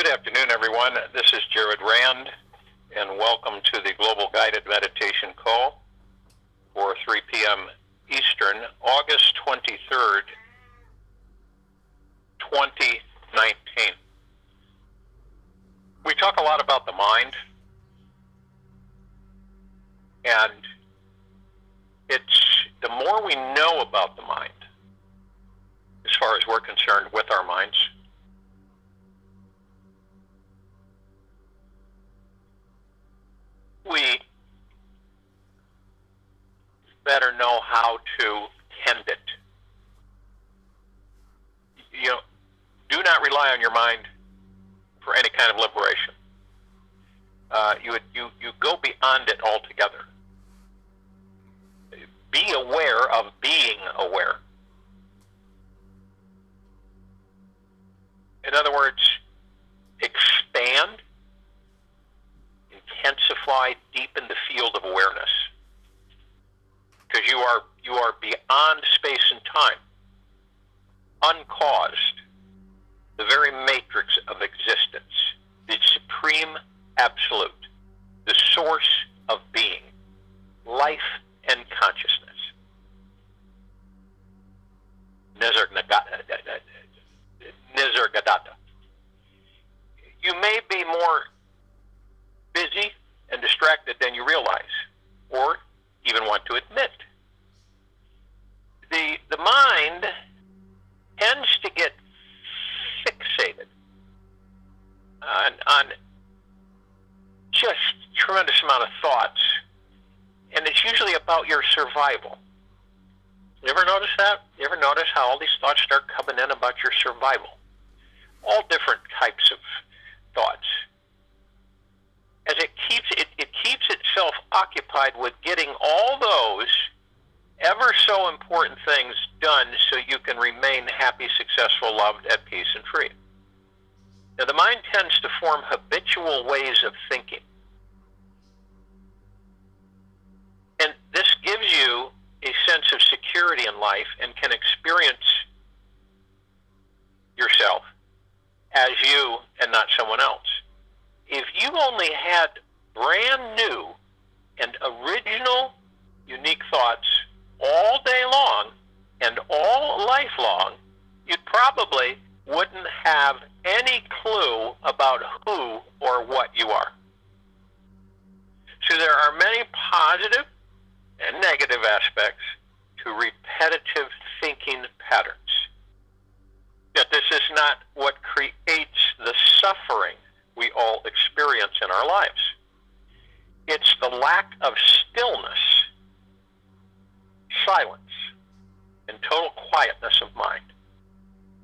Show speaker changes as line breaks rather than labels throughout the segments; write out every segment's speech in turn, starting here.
Good afternoon, everyone. This is Jared Rand, and welcome to the Global Guided Meditation Call for 3 p.m. Eastern, August 23rd, 2019. We talk a lot about the mind, and it's the more we know about the mind, as far as we're concerned with our minds, we better know how to tend it. You know, do not rely on your mind for any kind of liberation. You go beyond it altogether. Be aware of being aware. In other words, expand, intensify, deepen the field of awareness. Because you are beyond space and time, uncaused, the very matrix of existence, the supreme absolute, the source of being, life and consciousness. Nisargadatta. You may be more busy and distracted than you realize, or even want to admit. The mind tends to get fixated on just tremendous amount of thoughts, and it's usually about your survival. You ever notice that? You ever notice how all these thoughts start coming in about your survival? All different types of thoughts. As it keeps itself occupied with getting all those ever so important things done so you can remain happy, successful, loved, at peace, and free. Now, the mind tends to form habitual ways of thinking. And this gives you a sense of security in life and can experience yourself as you and not someone else. If you only had brand new and original, unique thoughts all day long and all life long, you probably wouldn't have any clue about who or what you are. So there are many positive and negative aspects to repetitive thinking patterns. Yet this is not what creates the suffering we all experience in our lives. It's the lack of stillness, silence, and total quietness of mind,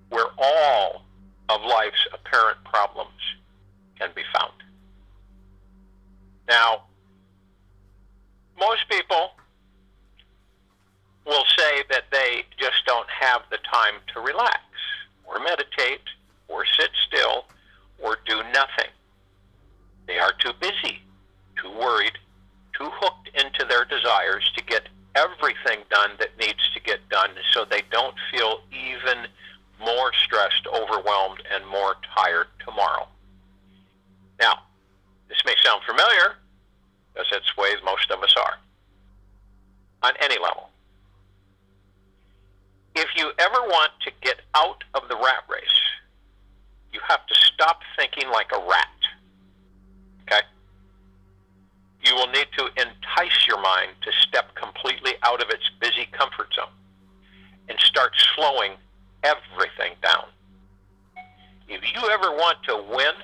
where all of life's apparent problems can be found. Now, most people will say that they just don't have the time to relax, or meditate, or sit still, or do nothing. They are too busy, too worried, too hooked into their desires to get everything done that needs to get done so they don't feel even more stressed, overwhelmed, and more tired tomorrow. Now, this may sound familiar, because that's the way most of us are, on any level. If you ever want to get out of the rat race, you have to stop thinking like a rat. Okay? You will need to entice your mind to step completely out of its busy comfort zone and start slowing everything down. If you ever want to win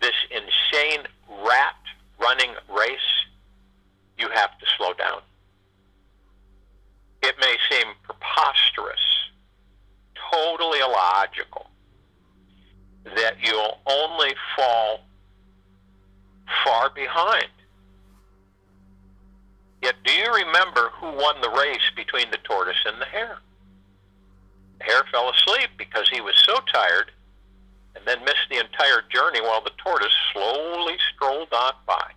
this insane rat running race, you have to slow down. It may seem preposterous, totally illogical, that you'll only fall far behind. Yet do you remember who won the race between the tortoise and the hare? The hare fell asleep because he was so tired and then missed the entire journey while the tortoise slowly strolled on by.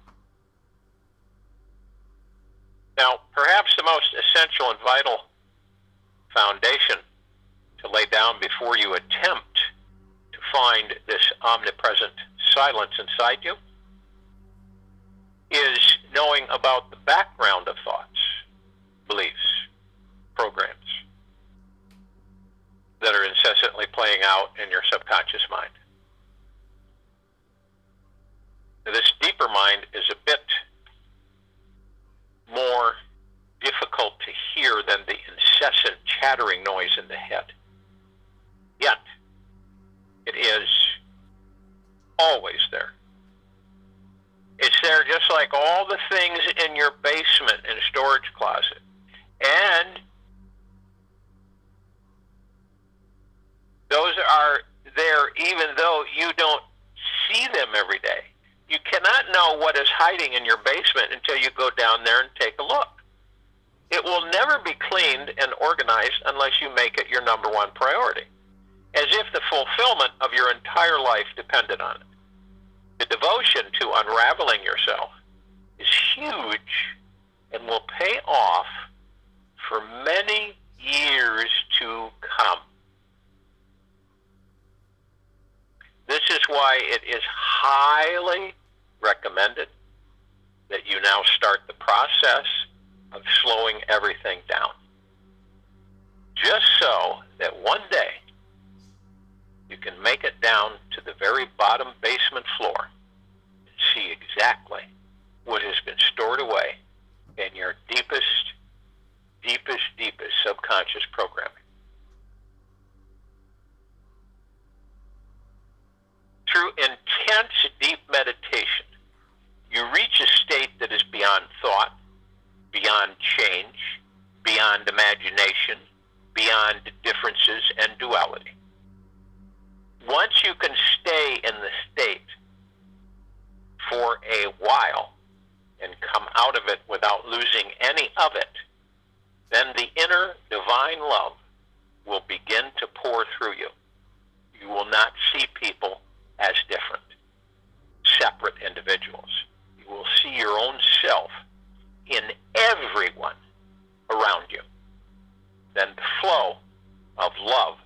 Now, perhaps the most essential and vital foundation to lay down before you attempt to find this omnipresent silence inside you is knowing about the background of thoughts, beliefs, programs that are incessantly playing out in your subconscious mind. Now, this deeper mind is a bit more difficult to hear than the incessant chattering noise in the head. Yet, it is always there. It's there just like all the things in your basement and storage closet. And those are there even though you don't see them every day. You cannot know what is hiding in your basement until you go down there and take a look. It will never be cleaned and organized unless you make it your number one priority, as if the fulfillment of your entire life depended on it. The devotion to unraveling yourself is huge and will pay off for many years to come. This is why it is highly recommended that you now start the process of slowing everything down. Just so that one day you can make it down to the very bottom basement floor and see exactly what has been stored away in your deepest subconscious programming. Through intense deep meditation, you reach a state that is beyond thought, beyond change, beyond imagination, beyond differences and duality. Once you can stay in the state for a while and come out of it without losing any of it, then the inner divine love will begin to pour through you. You will not see people as different, separate individuals. You will see your own self in everyone around you. Then the flow of love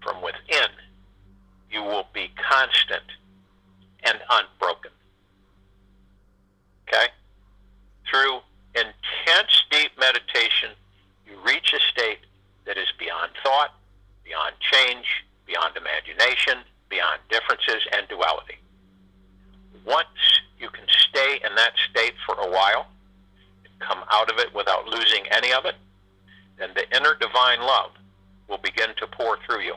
from within you will be constant and unbroken. Okay? Through intense deep meditation, you reach a state that is beyond thought, beyond change, beyond imagination, beyond differences and duality. Once you can stay in that state for a while and come out of it without losing any of it, then the inner divine love will begin to pour through you.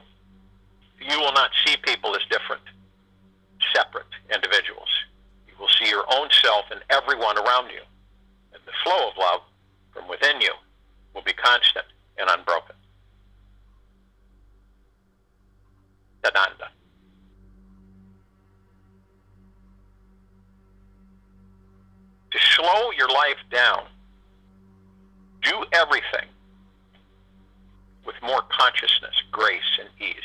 You will not see people as different, separate individuals. You will see your own self in everyone around you. And the flow of love from within you will be constant and unbroken. Ananda. To slow your life down, do everything with more consciousness, grace, and ease.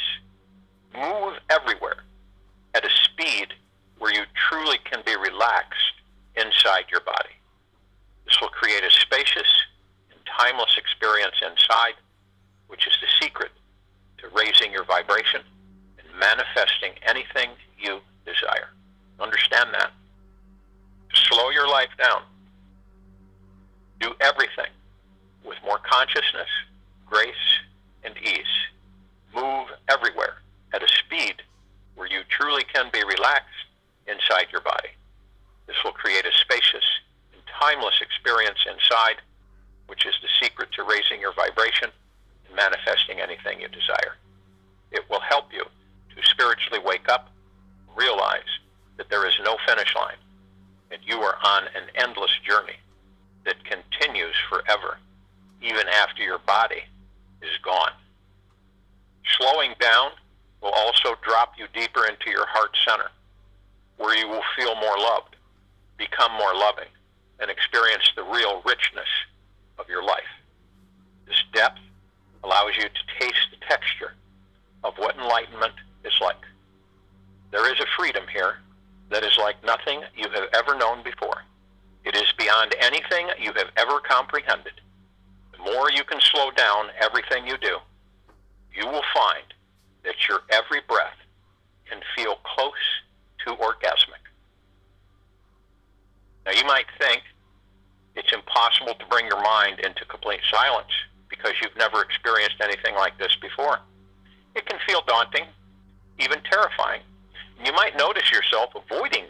Move everywhere at a speed where you truly can be relaxed inside your body. This will create a spacious and timeless experience inside, which is the secret to raising your vibration and manifesting anything you desire. Understand that. Slow your life down. Do everything with more consciousness, grace, and ease. Move everywhere at a speed where you truly can be relaxed inside your body. This will create a spacious and timeless experience inside, which is the secret to raising your vibration and manifesting anything you desire. It will help you to spiritually wake up, realize that there is no finish line, and you are on an endless journey that continues forever, even after your body is gone. Slowing down will also drop you deeper into your heart center, where you will feel more loved, become more loving, and experience the real richness of your life. This depth allows you to taste the texture of what enlightenment is like. There is a freedom here that is like nothing you have ever known before. It is beyond anything you have ever comprehended. The more you can slow down everything you do, you will find that your every breath can feel close to orgasmic. Now you might think it's impossible to bring your mind into complete silence because you've never experienced anything like this before. It can feel daunting, even terrifying. And you might notice yourself avoiding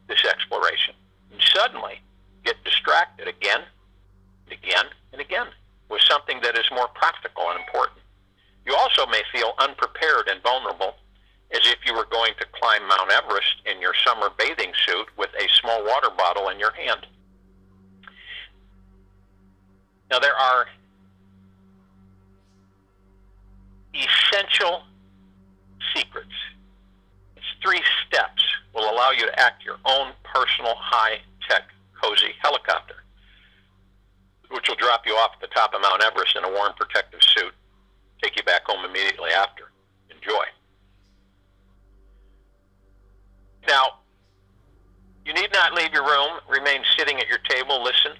this exploration and suddenly get distracted again and again and again with something that is more practical and important. You also may feel unprepared and vulnerable, as if you were going to climb Mount Everest in your summer bathing suit with a small water bottle in your hand. Now, there are essential secrets. It's 3 steps will allow you to act your own personal high-tech cozy helicopter, which will drop you off at the top of Mount Everest in a warm protective suit, take you back home immediately after. Enjoy. Now, you need not leave your room. Remain sitting at your table. Listen.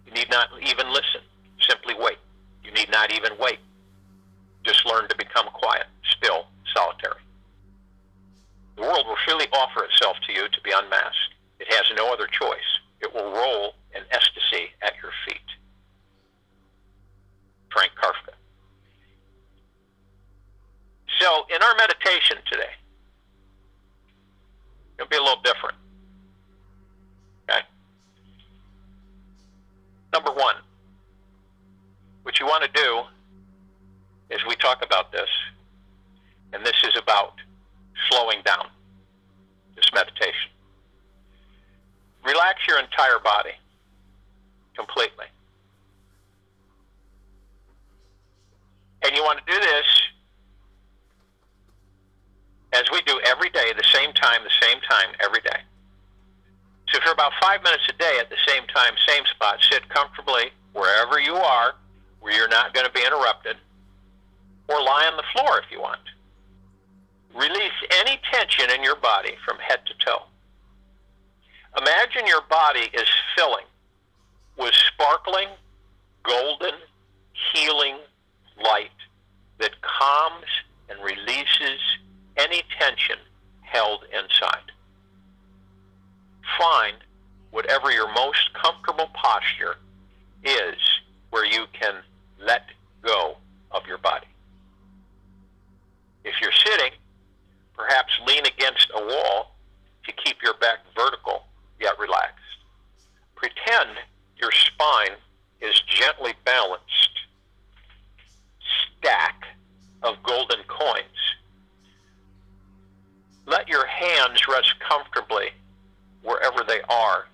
You need not even listen. Simply wait. You need not even wait. Just learn to become quiet, still, solitary. The world will freely offer itself to you to be unmasked. It has no other choice. It will roll in ecstasy at your feet. Frank Kafka. So, in our meditation today, it'll be a little different. Okay? Number 1, what you want to do is we talk about this, and this is about slowing down, this meditation. Relax your entire body completely. And you want to do this as we do every day, the same time, every day. So for about 5 minutes a day at the same time, same spot, sit comfortably wherever you are, where you're not going to be interrupted, or lie on the floor if you want. Release any tension in your body from head to toe. Imagine your body is filling with sparkling, golden, healing light that calms and releases any tension held inside. Find whatever your most comfortable posture is where you can let go of your body. If you're sitting, perhaps lean against a wall to keep your back vertical yet relaxed. Pretend your spine is gently balanced stack of golden coins. Let your hands rest comfortably wherever they are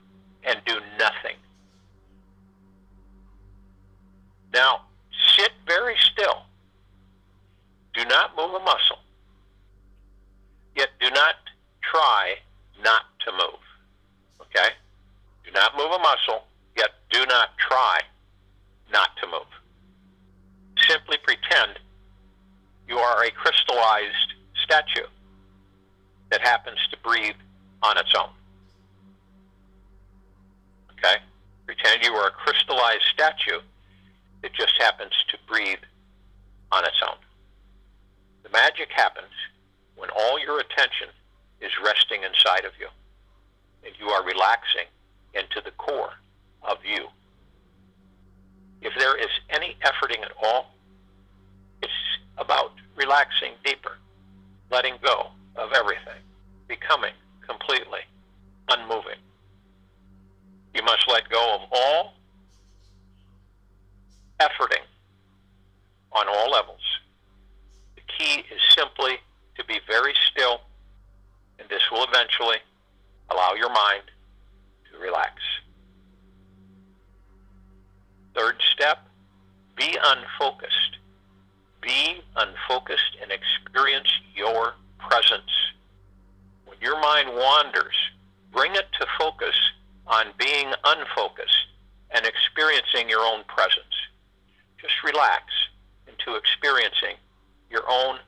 and do nothing. Now, sit very still. Do not move a muscle. Yet do not try not to move. Okay? Do not move a muscle, yet do not try not to move. Simply pretend you are a crystallized statue that happens to breathe on its own. Okay? Pretend you are a crystallized statue that just happens to breathe on its own. The magic happens when all your attention is resting inside of you and you are relaxing into the core of you. If there is any efforting at all, it's about relaxing deeper, letting go of everything, becoming completely unmoving. You must let go of all efforting on all levels. The key is simply to be very still, and this will eventually allow your mind to relax. Third step, be unfocused. Be unfocused and experience your presence. When your mind wanders, bring it to focus on being unfocused and experiencing your own presence. Just relax into experiencing your own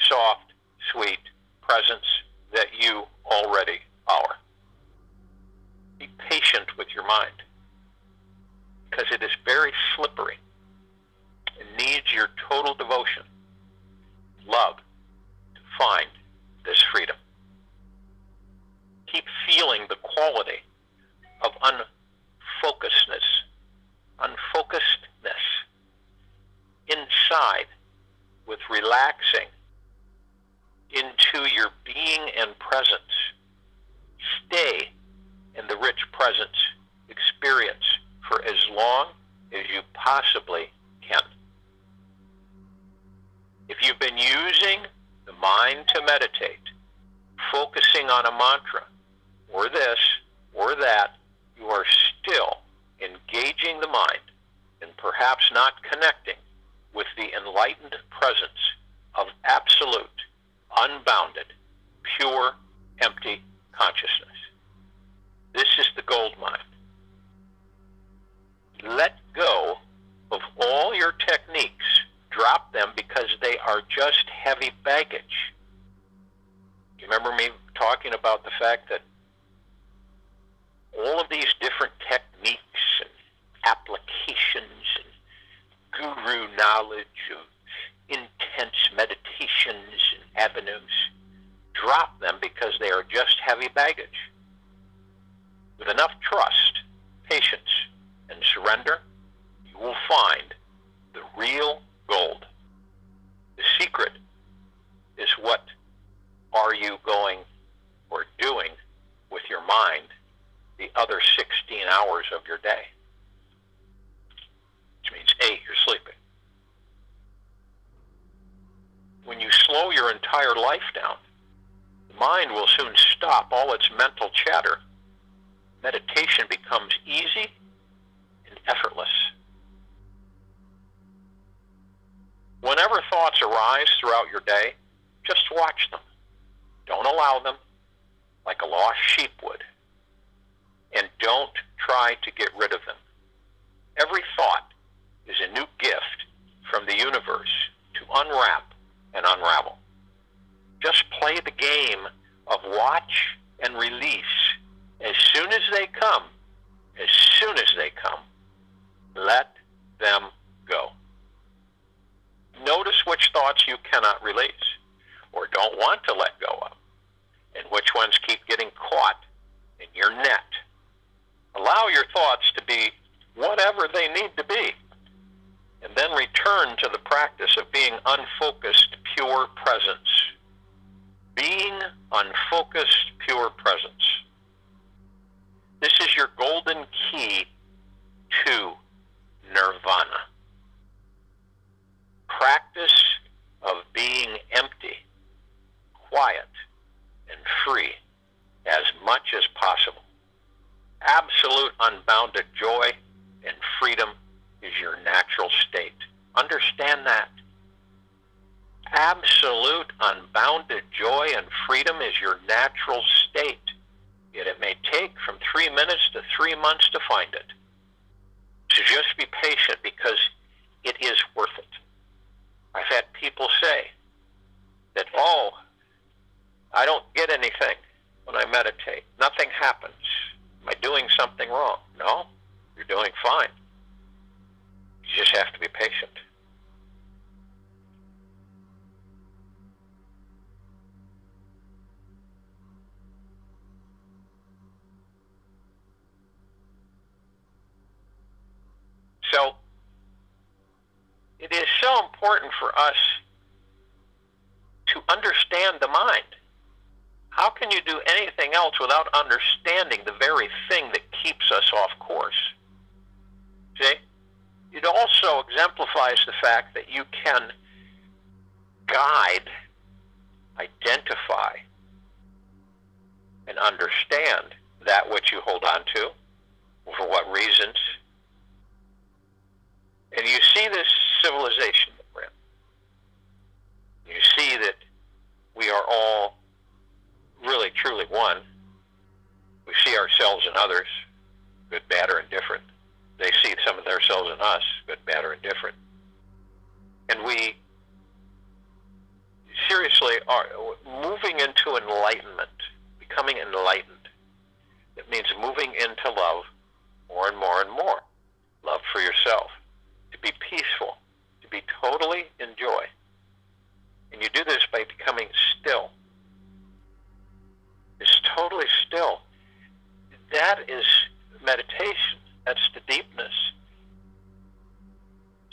soft, sweet presence that you already are. Be patient with your mind, because it is very slippery and needs your total devotion, love, to find this freedom. coincide with relaxing into your being and presence. Stay in the rich presence experience for as long as you possibly can. If you've been using the mind to meditate, focusing on a mantra, or this, or that, you are still engaging the mind and perhaps not connecting with the enlightened presence of absolute, unbounded, pure, empty consciousness. This is the gold mine. Let go of all your techniques. Drop them because they are just heavy baggage. You remember me talking about the fact that all of these different techniques and applications and guru knowledge of intense meditations and avenues, drop them because they are just heavy baggage. With enough trust, patience, and surrender, you will find the real gold. The secret is what are you going or doing with your mind the other 16 hours of your day? Which means 8, you're sleeping. When you slow your entire life down, the mind will soon stop all its mental chatter. Meditation becomes easy and effortless. Whenever thoughts arise throughout your day, just watch them. Don't allow them like a lost sheep would. And don't try to get rid of them. Every thought is a new gift from the universe to unwrap and unravel. Just play the game of watch and release. As soon as they come, let them go. Notice which thoughts you cannot release or don't want to let go of, and which ones keep getting caught in your net. Allow your thoughts to be whatever they need to be, and then return to the practice of being unfocused, pure presence. Being unfocused, pure presence. This is your golden key to nirvana. Practice of being empty, quiet, and free as much as possible. Absolute unbounded joy and freedom is your natural state. Understand that. Absolute unbounded joy and freedom is your natural state. Yet it may take from 3 minutes to 3 months to find it. So just be patient because it is worth it. I've had people say that, I don't get anything when I meditate. Nothing happens. Am I doing something wrong? No, you're doing fine. You just have to be patient. So, it is so important for us to understand the mind. How can you do anything else without understanding the very thing that keeps us off course? See? It also exemplifies the fact that you can guide, identify, and understand that which you hold on to, for what reasons. And you see this civilization that we're in. You see that we are all really, truly one. We see ourselves in others, good, bad, or indifferent. They see some of themselves in us, good, bad, or indifferent. And we seriously are moving into enlightenment, becoming enlightened. It means moving into love more and more and more. Love for yourself, to be peaceful, to be totally in joy. And you do this by becoming still. It's totally still. That is meditation. That's the deepness.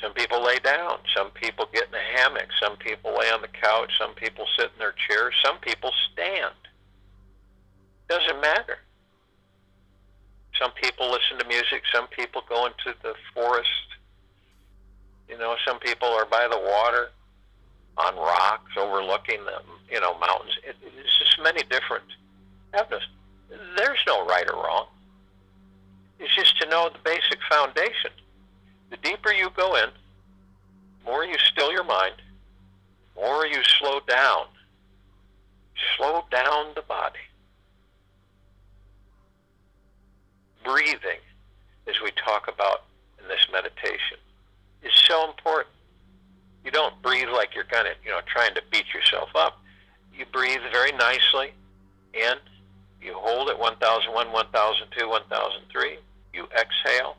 Some people lay down. Some people get hammock. Some people lay on the couch. Some people sit in their chairs. Some people stand. Doesn't matter. Some people listen to music. Some people go into the forest. Some people are by the water, on rocks, overlooking the mountains. It's just many different avenues. There's no right or wrong. It's just to know the basic foundation. The deeper you go in, the more you still your mind, the more you slow down the body. Breathing, as we talk about in this meditation, is so important. You don't breathe like you're kind of, trying to beat yourself up. You breathe very nicely in. You hold it 1001, 1002, 1003. You exhale.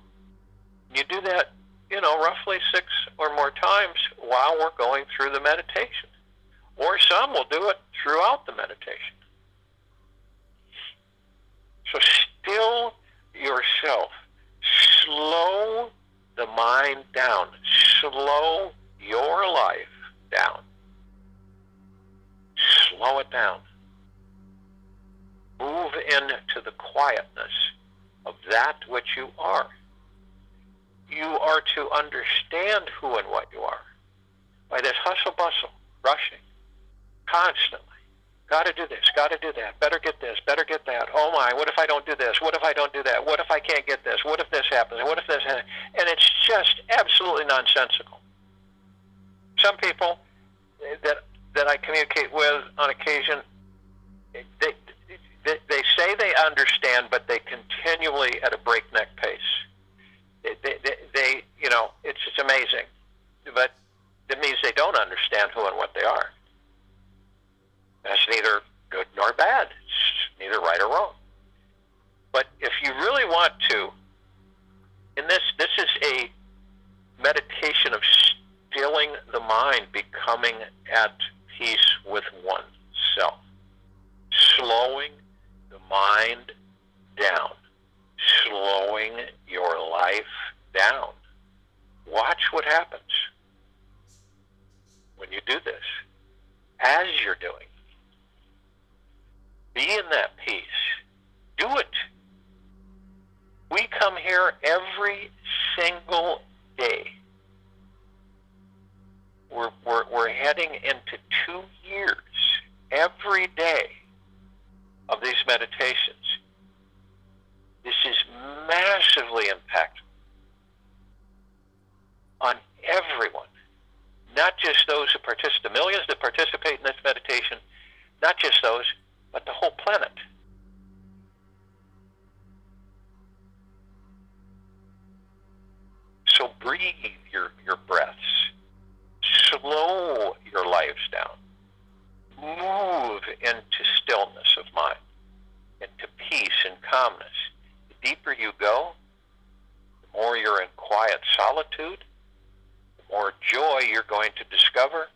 You do that, roughly 6 or more times while we're going through the meditation. Or some will do it throughout the meditation. So still yourself. Slow the mind down. Slow your life down. Slow it down. Move into the quietness of that which you are. You are to understand who and what you are. By this hustle-bustle, rushing, constantly. Got to do this, got to do that, better get this, better get that. Oh my, what if I don't do this? What if I don't do that? What if I can't get this? What if this happens? What if this happens? And it's just absolutely nonsensical. Some people that I communicate with on occasion, they say they understand, but they continually at a breakneck pace. They it's amazing, but it means they don't understand who and what they are. That's neither good nor bad. It's neither right or wrong. But if you really want to, in this is a meditation of stilling the mind, becoming at peace with oneself. Slowing the mind down. Slowing your life down. Watch what happens when you do this. As you're doing, be in that peace. Do it. We come here every single day. We're heading into 2 years every day of these meditations. This is massively impactful on everyone, not just those who participate, the millions that participate in this meditation, not just those, but the whole planet. So breathe your breaths. Slow your lives down. Move into stillness of mind, into peace and calmness. The deeper you go, the more you're in quiet solitude, the more joy you're going to discover,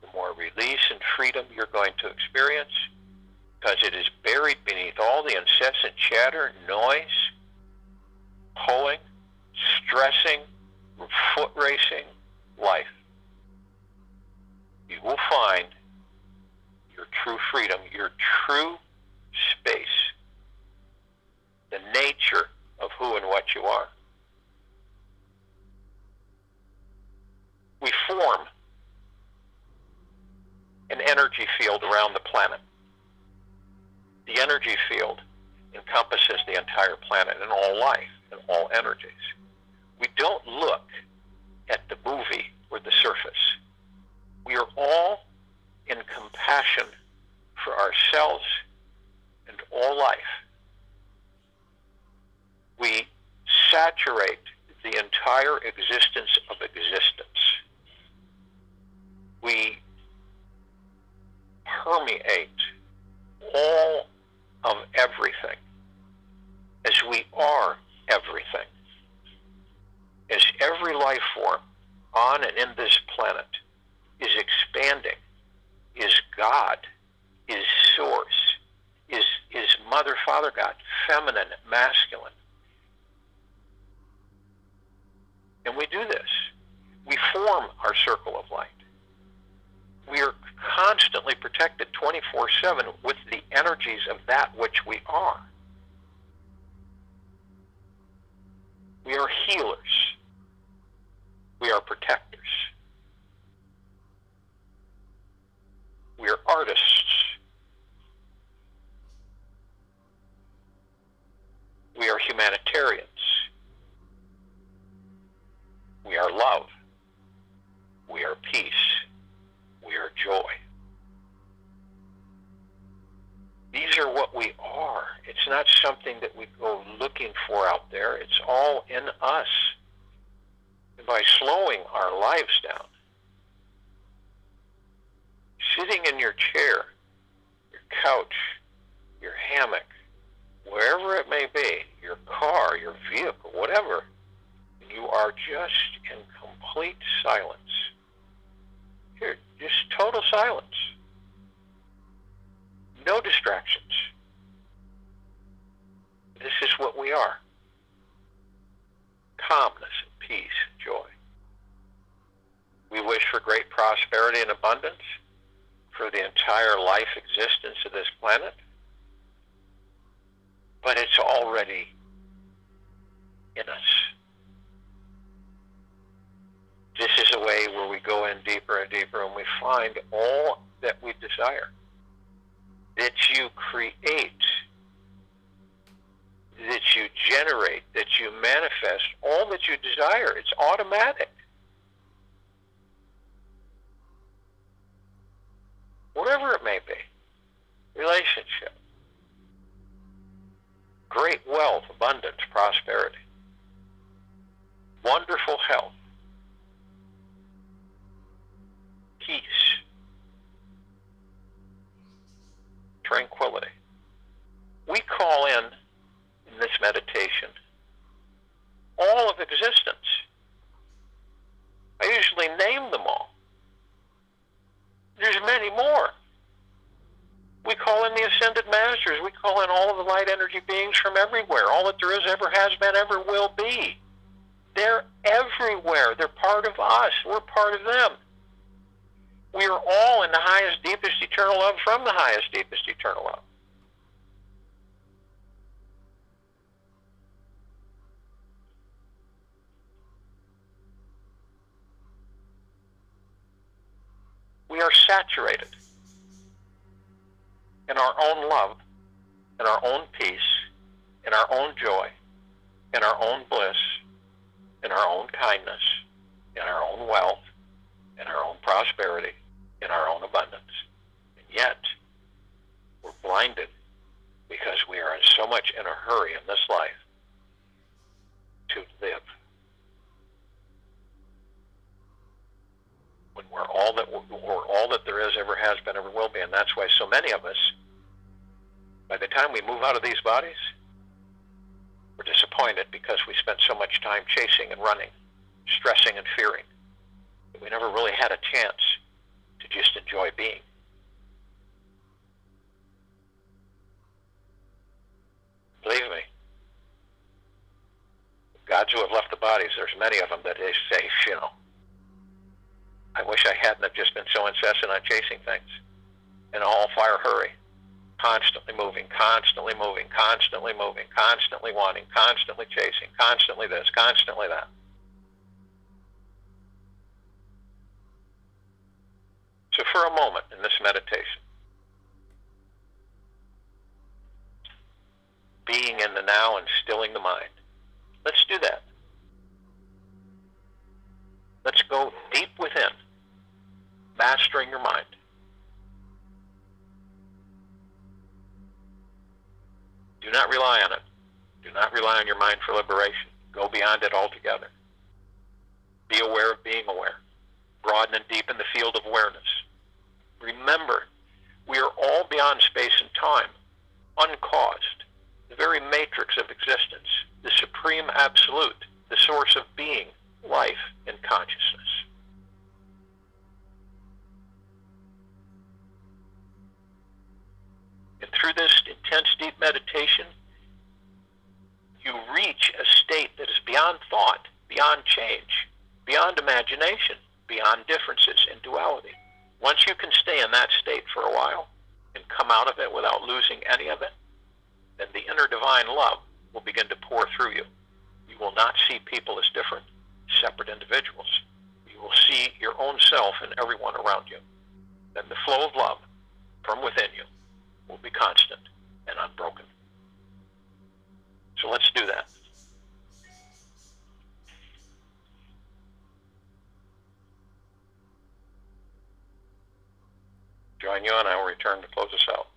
the more release and freedom you're going to experience, because it is buried beneath all the incessant chatter, noise, pulling, stressing, foot racing life. You will find your true freedom, your true space, the nature of who and what you are. We form an energy field around the planet. The energy field encompasses the entire planet and all life and all energies. We don't look at the movie or the surface. We are all in compassion for ourselves and all life. We saturate the entire existence of existence. We permeate all of everything as we are everything. As every life form on and in this planet is expanding, is God, is Source, is Mother, Father God, feminine, masculine. And we do this. We form our circle of light. constantly protected 24/7 with the energies of that which we are. We are healers. We are protectors. We are artists. We are humanitarians. We are love. We are peace. We are joy. These are what we are. It's not something that we go looking for out there. It's all in us. And by slowing our lives down, sitting in your chair, your couch, your hammock, wherever it may be, your car, your vehicle, whatever, you are just in complete silence. Here, just total silence. No distractions. This is what we are. Calmness and peace and joy. We wish for great prosperity and abundance for the entire life existence of this planet. But it's already in us. This is a way where we go in deeper and deeper and we find all that we desire. That you create, that you generate, that you manifest all that you desire. It's automatic. Whatever it may be. Relationship. Great wealth, abundance, prosperity. Wonderful health. Peace. Tranquility. We call in this meditation all of existence. I usually name them all. There's many more. We call in the Ascended Masters. We call in all of the light energy beings from everywhere. All that there is, ever has been, ever will be. They're everywhere. They're part of us. We're part of them. We are all in the highest, deepest eternal love from the highest, deepest eternal love. We are saturated in our own love, in our own peace, in our own joy, in our own bliss, in our own kindness, in our own wealth, in our own prosperity, in our own abundance. And yet, we're blinded because we are so much in a hurry in this life to live. When we're all that there is, ever has been, ever will be. And that's why so many of us, by the time we move out of these bodies, we're disappointed because we spent so much time chasing and running, stressing and fearing, that we never really had a chance to just enjoy being. Believe me, gods who have left the bodies, there's many of them that they say, I wish I hadn't have just been so incessant on chasing things in a all-fire hurry, constantly moving, constantly moving, constantly moving, constantly wanting, constantly chasing, constantly this, constantly that. So for a moment in this meditation, being in the now and stilling the mind, let's do that. Let's go deep within, mastering your mind. Do not rely on it. Do not rely on your mind for liberation. Go beyond it altogether. Be aware of being aware. Broaden and deepen the field of awareness. Remember, we are all beyond space and time, uncaused, the very matrix of existence, the supreme absolute, the source of being, life, and consciousness. And through this intense, deep meditation, you reach a state that is beyond thought, beyond change, beyond imagination, beyond differences and duality. Once you can stay in that state for a while and come out of it without losing any of it, then the inner divine love will begin to pour through you. You will not see people as different, separate individuals. You will see your own self in everyone around you. Then the flow of love from within you will be constant and unbroken. So let's do that. Join you and I will return to close us out.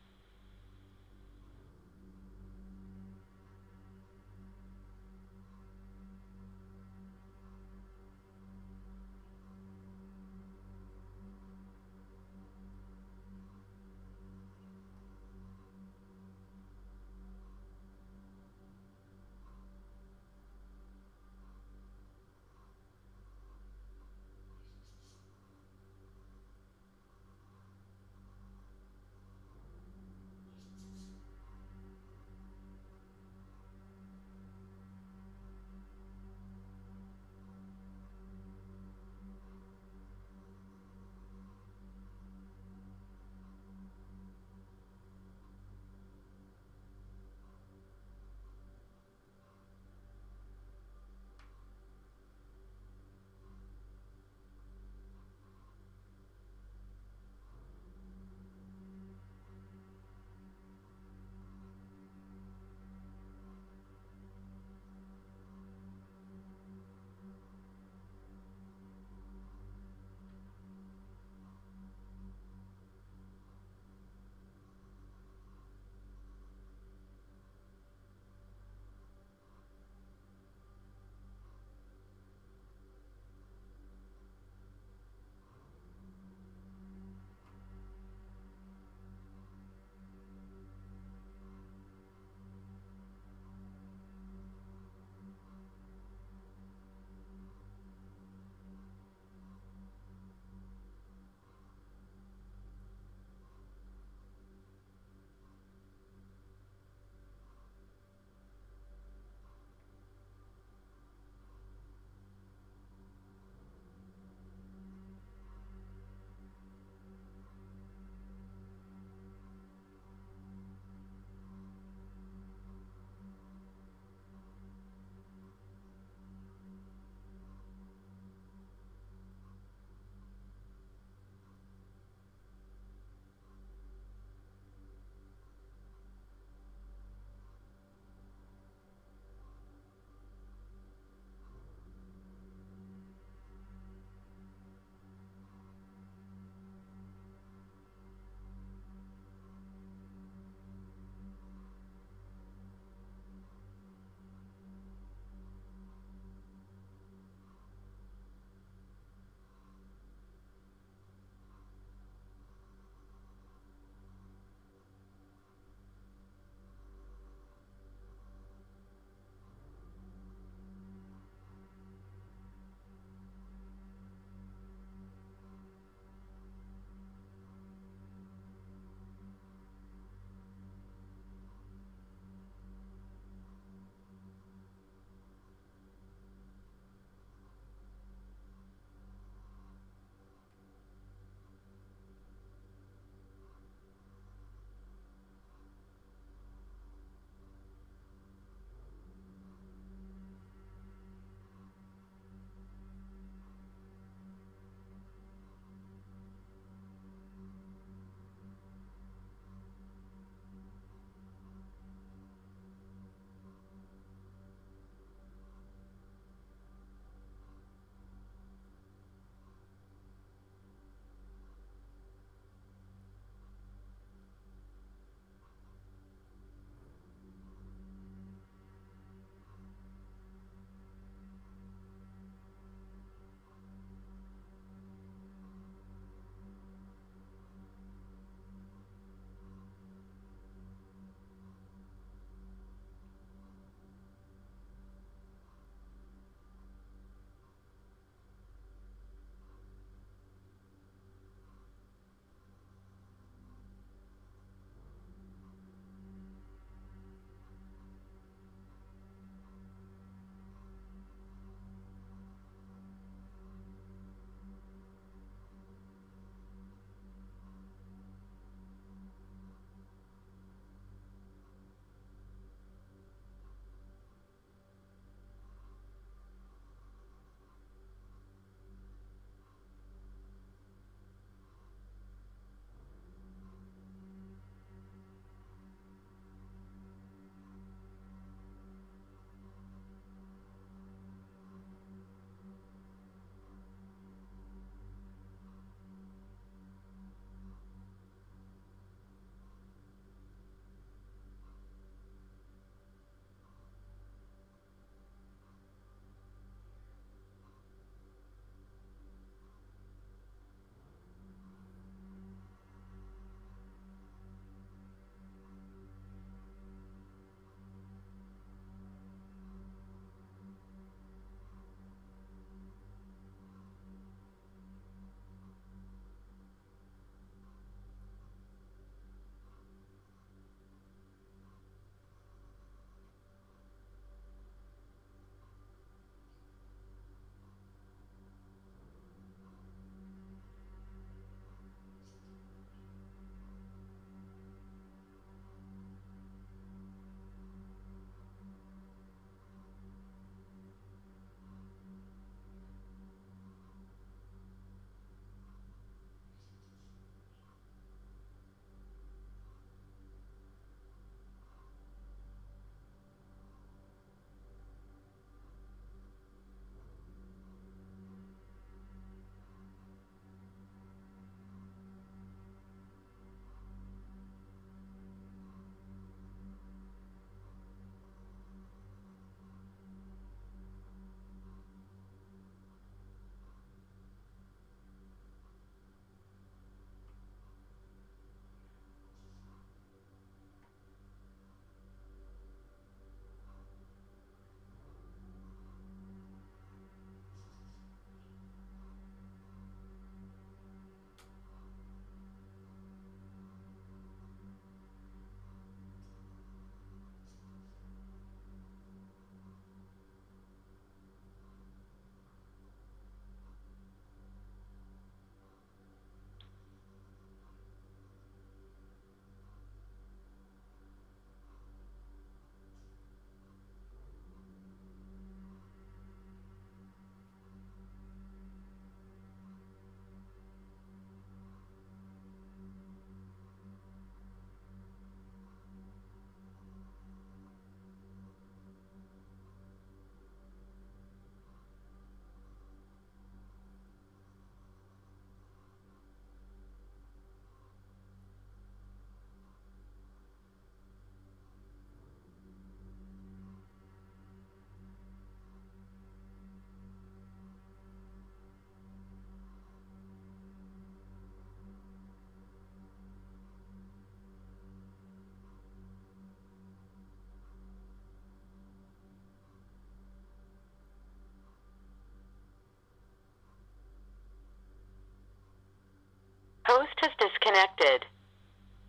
host has disconnected.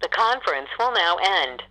The conference will now end.